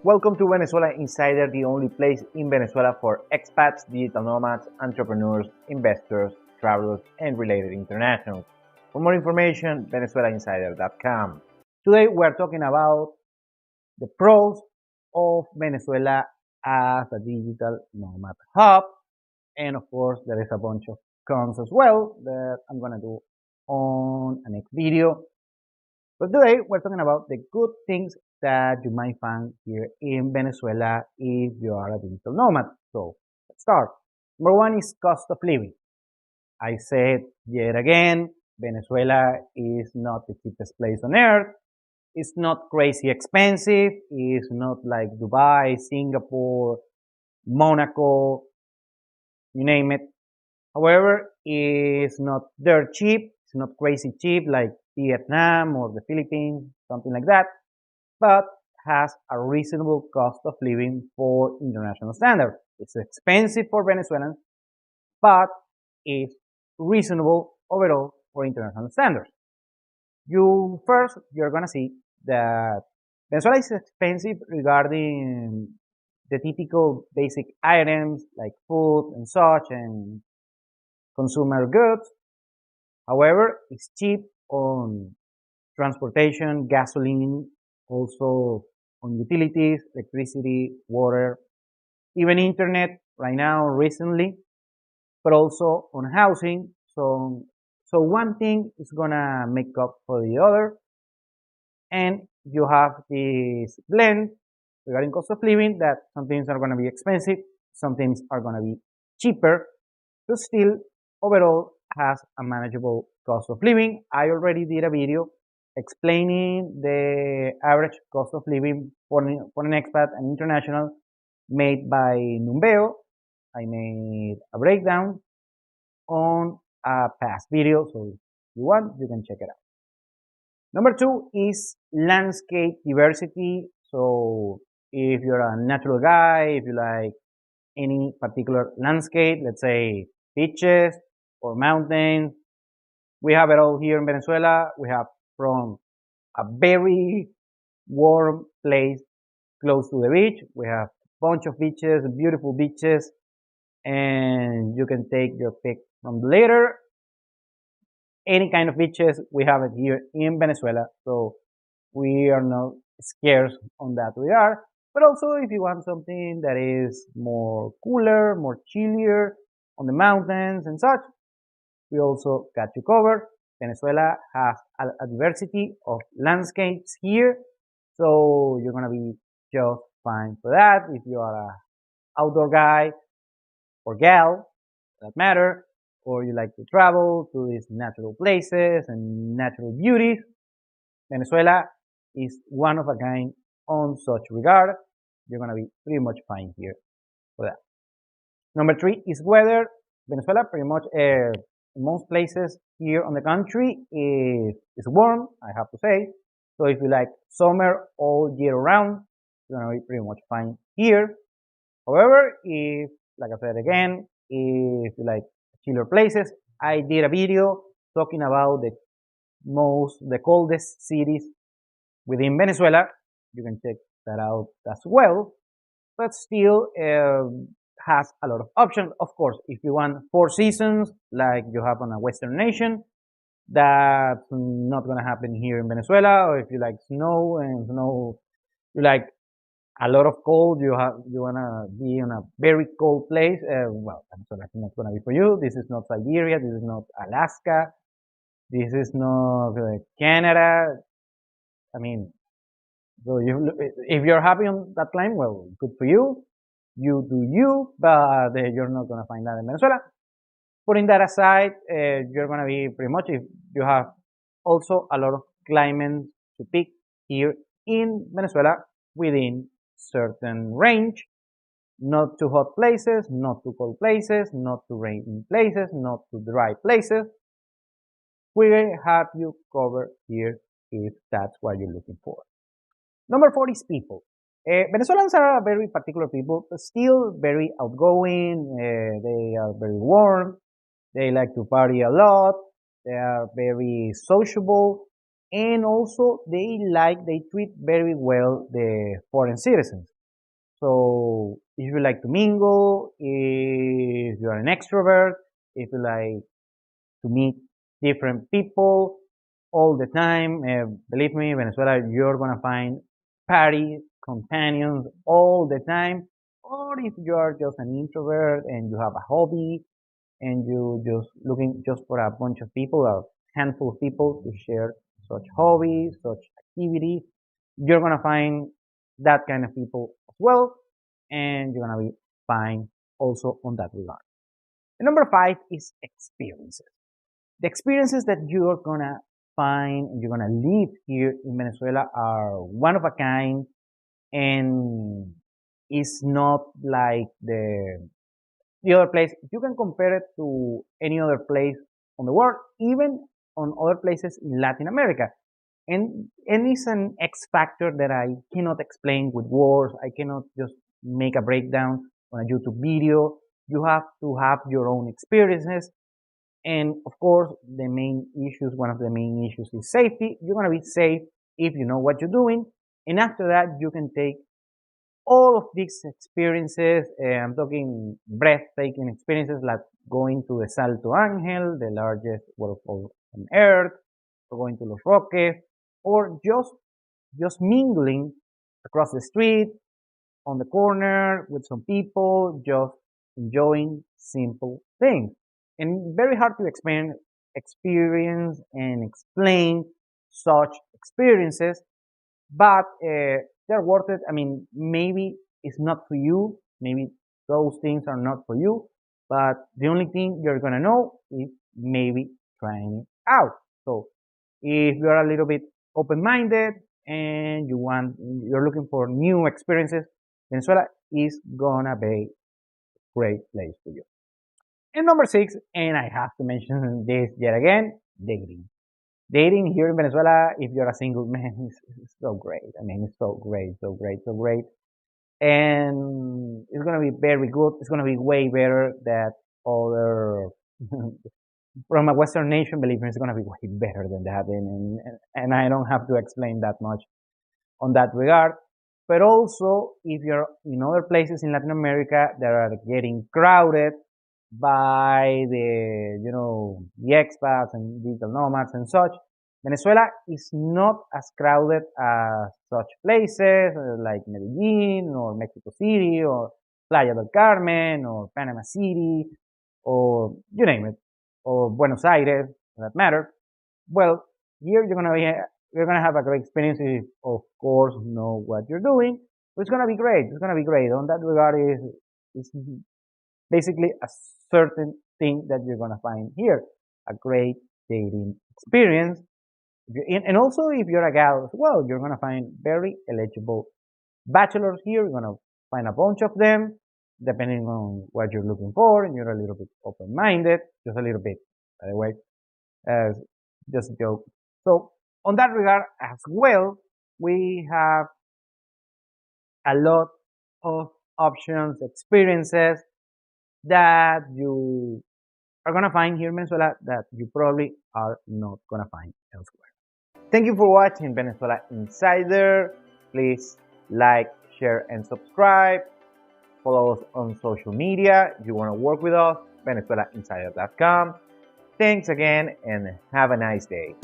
Welcome to Venezuela Insider, the only place in Venezuela for expats, digital nomads, entrepreneurs, investors, travelers, and related internationals. For more information, venezuelainsider.com. Today we're talking about the pros of Venezuela as a digital nomad hub. And of course, there is a bunch of cons as well that I'm going to do on a next video. But today we're talking about the good things that you might find here in Venezuela if you are a digital nomad. So let's start. Number one is cost of living. I said yet again, Venezuela is not the cheapest place on earth. It's not crazy expensive. It's not like Dubai, Singapore, Monaco, you name it. However, it's not dirt cheap. It's not crazy cheap like Vietnam or the Philippines, something like that, but has a reasonable cost of living for international standards. It's expensive for Venezuelans, but it's reasonable overall for international standards. You're gonna see that Venezuela is expensive regarding the typical basic items like food and such and consumer goods. However, it's cheap on transportation, gasoline, also on utilities, electricity, water, even internet right now recently, but also on housing. So one thing is gonna make up for the other, and you have this blend regarding cost of living that some things are gonna be expensive, some things are gonna be cheaper, but still overall has a manageable cost of living. I already did a video explaining the average cost of living for an expat and international made by Numbeo. I made a breakdown on a past video, so if you want, you can check it out. Number two is landscape diversity. So if you're a natural guy, if you like any particular landscape, let's say beaches or mountains, we have it all here in Venezuela. We have from a very warm place close to the beach. We have a bunch of beaches, beautiful beaches, and you can take your pick from the later. Any kind of beaches, we have it here in Venezuela, so we are not scarce on that regard. But also, if you want something that is more cooler, more chillier on the mountains and such, we also got you covered. Venezuela has a diversity of landscapes here, so you're gonna be just fine for that. If you are a outdoor guy or gal, for that matter, or you like to travel to these natural places and natural beauties, Venezuela is one of a kind on such regard. You're gonna be pretty much fine here for that. Number three is weather. Venezuela pretty much in most places here on the country is warm, I have to say. So if you like summer all year round, you're gonna be pretty much fine here. However, if, like I said again, if you like chiller places, I did a video talking about the coldest cities within Venezuela. You can check that out as well. But still, has a lot of options. Of course, if you want 4 seasons like you have on a Western nation, that's not gonna happen here in Venezuela. Or if you like snow and you like a lot of cold, you wanna be in a very cold place. Well, Venezuela is not gonna be for you. This is not Siberia. This is not Alaska. This is not Canada. I mean, so if you're happy on that climate, well, good for you. You do you, but you're not gonna find that in Venezuela. Putting that aside, you're gonna be pretty much, if you have also a lot of climates to pick here in Venezuela within certain range. Not too hot places, not too cold places, not too rainy places, not too dry places. We have you covered here if that's what you're looking for. Number 4 is people. Venezuelans are a very particular people, but still very outgoing. They are very warm. They like to party a lot. They are very sociable. And also they treat very well the foreign citizens. So if you like to mingle, if you're an extrovert, if you like to meet different people all the time, believe me, Venezuela, you're gonna find party companions all the time. Or if you are just an introvert and you have a hobby and you just looking just for a bunch of people, a handful of people to share such hobbies, such activities, you're gonna find that kind of people as well, and you're gonna be fine also on that regard. And number five is experiences. The experiences that you're gonna find and you're gonna live here in Venezuela are one of a kind, and it's not like the other place. You can compare it to any other place on the world, even on other places in Latin America. And it's an X factor that I cannot explain with words. I cannot just make a breakdown on a YouTube video. You have to have your own experiences. And of course, one of the main issues is safety. You're going to be safe if you know what you're doing. And after that, you can take all of these experiences. I'm talking breathtaking experiences like going to the Salto Angel, the largest waterfall on earth, or going to Los Roques, or just mingling across the street, on the corner with some people, just enjoying simple things. And very hard to experience and explain such experiences, but they're worth it. I mean, maybe it's not for you. Maybe those things are not for you. But the only thing you're gonna know is maybe trying it out. So if you're a little bit open-minded and you're looking for new experiences, Venezuela is gonna be a great place for you. And number six, and I have to mention this yet again, dating. Dating here in Venezuela, if you're a single man, is so great. I mean, it's so great, so great, so great. And it's gonna be very good. It's gonna be way better than other from a Western nation. Believe me, it's gonna be way better than that. And I don't have to explain that much on that regard. But also, if you're in other places in Latin America that are getting crowded by the expats and digital nomads and such, Venezuela is not as crowded as such places like Medellin or Mexico City or Playa del Carmen or Panama City or you name it, or Buenos Aires for that matter. Well, here you're gonna have a great experience if, of course, know what you're doing. It's gonna be great. It's gonna be great. On that regard, is basically a certain thing that you're gonna find here, a great dating experience. And also, if you're a gal as well, you're gonna find very eligible bachelors here. You're gonna find a bunch of them, depending on what you're looking for, and you're a little bit open-minded, just a little bit, by the way, just a joke. So on that regard as well, we have a lot of options, experiences that you are gonna find here in Venezuela that you probably are not gonna find elsewhere. Thank you for watching Venezuela Insider. Please like, share, and subscribe. Follow us on social media. If you want to work with us, VenezuelaInsider.com. Thanks again and have a nice day.